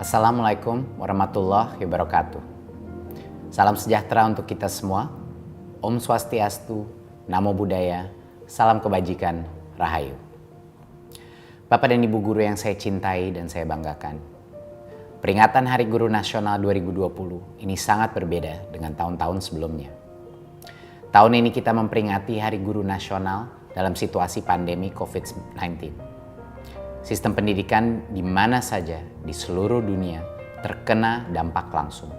Assalamualaikum warahmatullahi wabarakatuh. Salam sejahtera untuk kita semua. Om Swastiastu, Namo Buddhaya, salam kebajikan, Rahayu. Bapak dan Ibu guru yang saya cintai dan saya banggakan. Peringatan Hari Guru Nasional 2020 ini sangat berbeda dengan tahun-tahun sebelumnya. Tahun ini kita memperingati Hari Guru Nasional dalam situasi pandemi COVID-19. Sistem pendidikan di mana saja di seluruh dunia terkena dampak langsung.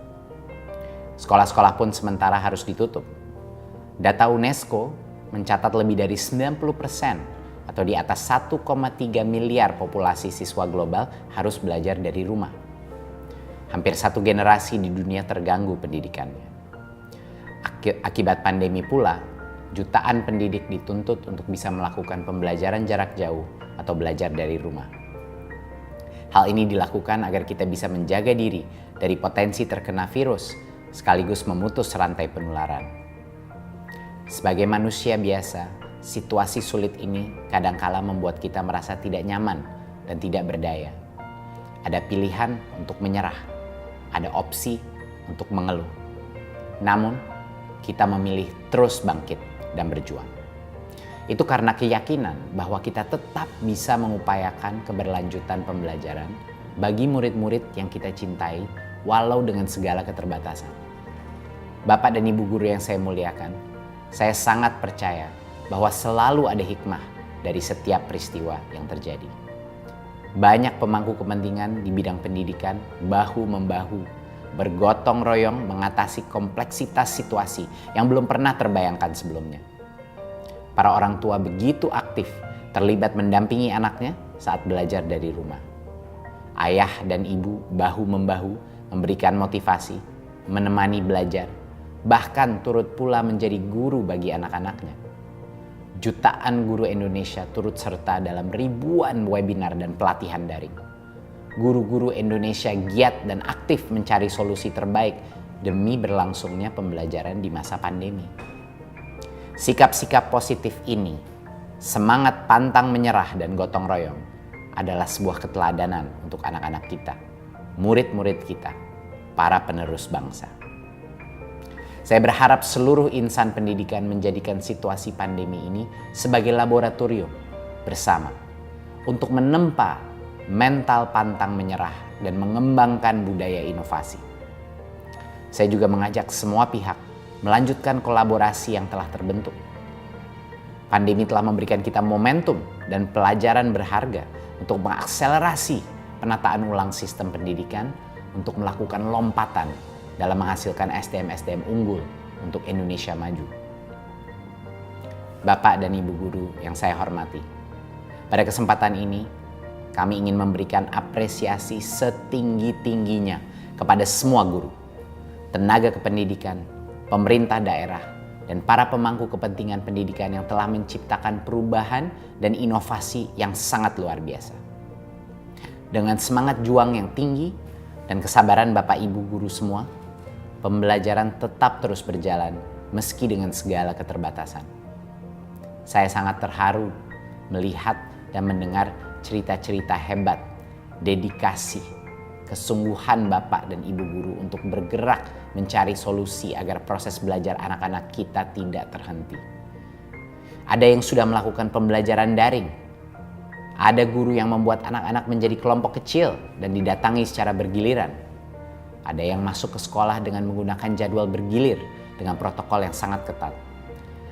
Sekolah-sekolah pun sementara harus ditutup. Data UNESCO mencatat lebih dari 90% atau di atas 1,3 miliar populasi siswa global harus belajar dari rumah. Hampir satu generasi di dunia terganggu pendidikannya. Akibat pandemi pula, jutaan pendidik dituntut untuk bisa melakukan pembelajaran jarak jauh atau belajar dari rumah. Hal ini dilakukan agar kita bisa menjaga diri dari potensi terkena virus sekaligus memutus rantai penularan. Sebagai manusia biasa, situasi sulit ini kadangkala membuat kita merasa tidak nyaman dan tidak berdaya. Ada pilihan untuk menyerah, ada opsi untuk mengeluh. Namun, kita memilih terus bangkit dan berjuang. Itu karena keyakinan bahwa kita tetap bisa mengupayakan keberlanjutan pembelajaran bagi murid-murid yang kita cintai walau dengan segala keterbatasan. Bapak dan Ibu guru yang saya muliakan, saya sangat percaya bahwa selalu ada hikmah dari setiap peristiwa yang terjadi. Banyak pemangku kepentingan di bidang pendidikan bahu-membahu, bergotong royong mengatasi kompleksitas situasi yang belum pernah terbayangkan sebelumnya. Para orang tua begitu aktif terlibat mendampingi anaknya saat belajar dari rumah. Ayah dan ibu bahu-membahu memberikan motivasi, menemani belajar, bahkan turut pula menjadi guru bagi anak-anaknya. Jutaan guru Indonesia turut serta dalam ribuan webinar dan pelatihan daring. Guru-guru Indonesia giat dan aktif mencari solusi terbaik demi berlangsungnya pembelajaran di masa pandemi. Sikap-sikap positif ini, semangat pantang menyerah dan gotong royong adalah sebuah keteladanan untuk anak-anak kita, murid-murid kita, para penerus bangsa. Saya berharap seluruh insan pendidikan menjadikan situasi pandemi ini sebagai laboratorium bersama untuk menempa mental pantang menyerah dan mengembangkan budaya inovasi. Saya juga mengajak semua pihak melanjutkan kolaborasi yang telah terbentuk. Pandemi telah memberikan kita momentum dan pelajaran berharga untuk mengakselerasi penataan ulang sistem pendidikan untuk melakukan lompatan dalam menghasilkan SDM-SDM unggul untuk Indonesia maju. Bapak dan Ibu guru yang saya hormati, pada kesempatan ini kami ingin memberikan apresiasi setinggi-tingginya kepada semua guru, tenaga kependidikan, pemerintah daerah, dan para pemangku kepentingan pendidikan yang telah menciptakan perubahan dan inovasi yang sangat luar biasa. Dengan semangat juang yang tinggi dan kesabaran Bapak Ibu guru semua, pembelajaran tetap terus berjalan meski dengan segala keterbatasan. Saya sangat terharu melihat dan mendengar cerita-cerita hebat, dedikasi, kesungguhan Bapak dan Ibu guru untuk bergerak mencari solusi agar proses belajar anak-anak kita tidak terhenti. Ada yang sudah melakukan pembelajaran daring. Ada guru yang membuat anak-anak menjadi kelompok kecil dan didatangi secara bergiliran. Ada yang masuk ke sekolah dengan menggunakan jadwal bergilir dengan protokol yang sangat ketat.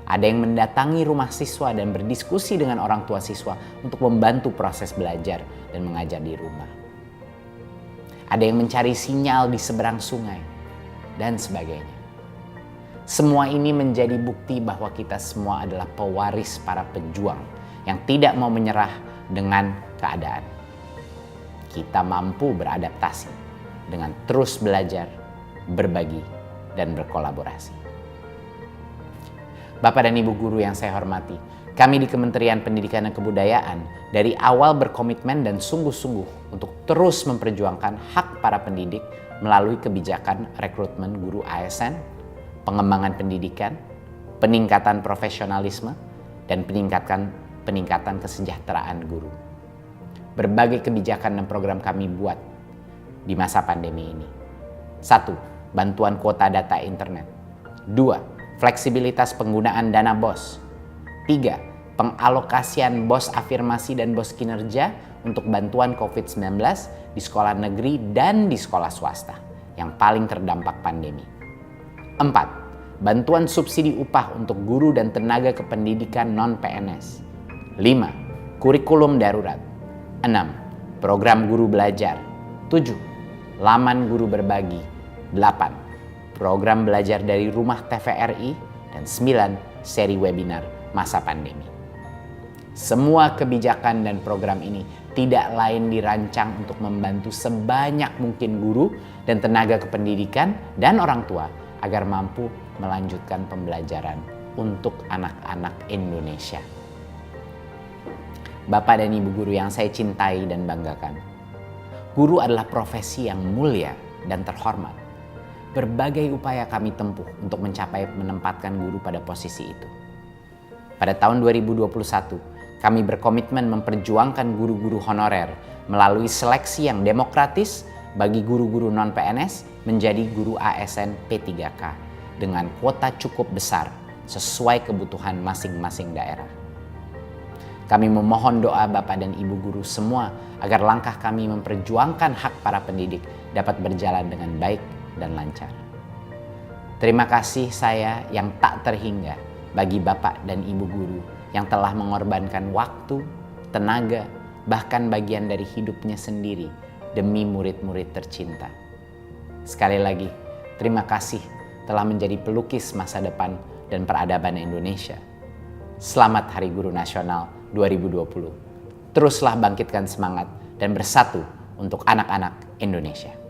Ada yang mendatangi rumah siswa dan berdiskusi dengan orang tua siswa untuk membantu proses belajar dan mengajar di rumah. Ada yang mencari sinyal di seberang sungai, dan sebagainya. Semua ini menjadi bukti bahwa kita semua adalah pewaris para pejuang yang tidak mau menyerah dengan keadaan. Kita mampu beradaptasi dengan terus belajar, berbagi, dan berkolaborasi. Bapak dan Ibu guru yang saya hormati, kami di Kementerian Pendidikan dan Kebudayaan dari awal berkomitmen dan sungguh-sungguh untuk terus memperjuangkan hak para pendidik melalui kebijakan rekrutmen guru ASN, pengembangan pendidikan, peningkatan profesionalisme, dan peningkatan kesejahteraan guru. Berbagai kebijakan dan program kami buat di masa pandemi ini. 1. Bantuan kuota data internet. 2. Fleksibilitas penggunaan dana BOS. 3. Pengalokasian BOS afirmasi dan BOS kinerja untuk bantuan COVID-19 di sekolah negeri dan di sekolah swasta yang paling terdampak pandemi. 4. Bantuan subsidi upah untuk guru dan tenaga kependidikan non-PNS. 5. Kurikulum darurat. 6. Program guru belajar. 7. Laman guru berbagi. 8. Program belajar dari rumah TVRI. Dan 9. Seri webinar masa pandemi. Semua kebijakan dan program ini tidak lain dirancang untuk membantu sebanyak mungkin guru dan tenaga kependidikan dan orang tua agar mampu melanjutkan pembelajaran untuk anak-anak Indonesia. Bapak dan Ibu guru yang saya cintai dan banggakan, guru adalah profesi yang mulia dan terhormat. Berbagai upaya kami tempuh untuk menempatkan guru pada posisi itu. Pada tahun 2021, kami berkomitmen memperjuangkan guru-guru honorer melalui seleksi yang demokratis bagi guru-guru non-PNS menjadi guru ASN P3K dengan kuota cukup besar sesuai kebutuhan masing-masing daerah. Kami memohon doa Bapak dan Ibu guru semua agar langkah kami memperjuangkan hak para pendidik dapat berjalan dengan baik dan lancar. Terima kasih saya yang tak terhingga bagi Bapak dan Ibu guru yang telah mengorbankan waktu, tenaga, bahkan bagian dari hidupnya sendiri demi murid-murid tercinta. Sekali lagi, terima kasih telah menjadi pelukis masa depan dan peradaban Indonesia. Selamat Hari Guru Nasional 2020. Teruslah bangkitkan semangat dan bersatu untuk anak-anak Indonesia.